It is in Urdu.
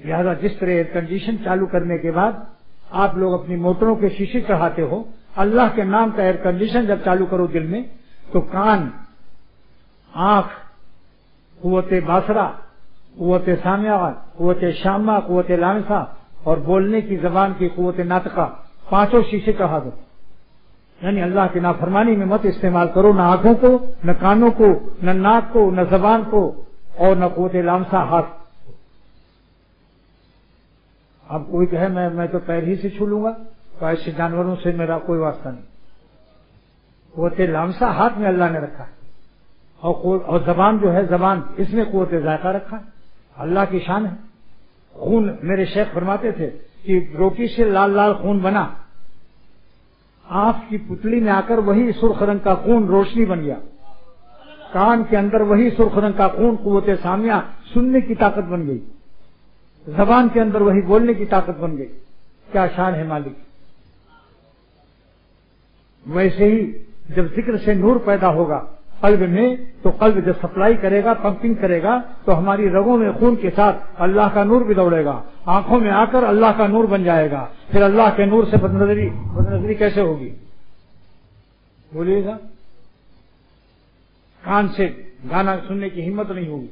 لہذا جس طرح ایئر کنڈیشن چالو کرنے کے بعد آپ لوگ اپنی موٹروں کے شیشے چڑھاتے ہو، اللہ کے نام کا ایئر کنڈیشن جب چالو کرو دل میں تو کان، آنکھ، قوت باصرہ، قوت سامعہ، قوت شامہ، قوت لامسہ اور بولنے کی زبان کی قوت ناطقہ، پانچوں شیشے چڑھا دو. یعنی اللہ کی نافرمانی میں مت استعمال کرو، نہ آنکھوں کو، نہ کانوں کو، نہ ناک کو، نہ زبان کو اور نہ قوت لامسہ ہاتھ. اب کوئی کہے میں تو پیر ہی سے چھو لوں گا، تو ایسے جانوروں سے میرا کوئی واسطہ نہیں. قوت لامسہ ہاتھ میں اللہ نے رکھا ہے اور زبان جو ہے زبان، اس میں قوت ذائقہ رکھا ہے. اللہ کی شان ہے. خون، میرے شیخ فرماتے تھے کہ روٹی سے لال لال خون بنا، آنکھ کی پتلی میں آ کر وہی سرخ رنگ کا خون روشنی بن گیا. کان کے اندر وہی سرخ رنگ کا خون قوت سامعہ سننے کی طاقت بن گئی. زبان کے اندر وہی بولنے کی طاقت بن گئی. کیا شان ہے مالک. ویسے ہی جب ذکر سے نور پیدا ہوگا قلب میں، تو قلب جب سپلائی کرے گا، پمپنگ کرے گا، تو ہماری رگوں میں خون کے ساتھ اللہ کا نور بھی دوڑے گا. آنکھوں میں آ کر اللہ کا نور بن جائے گا. پھر اللہ کے نور سے بدنظری کیسے ہوگی؟ بولیے گا. کان سے گانا سننے کی ہمت نہیں ہوگی.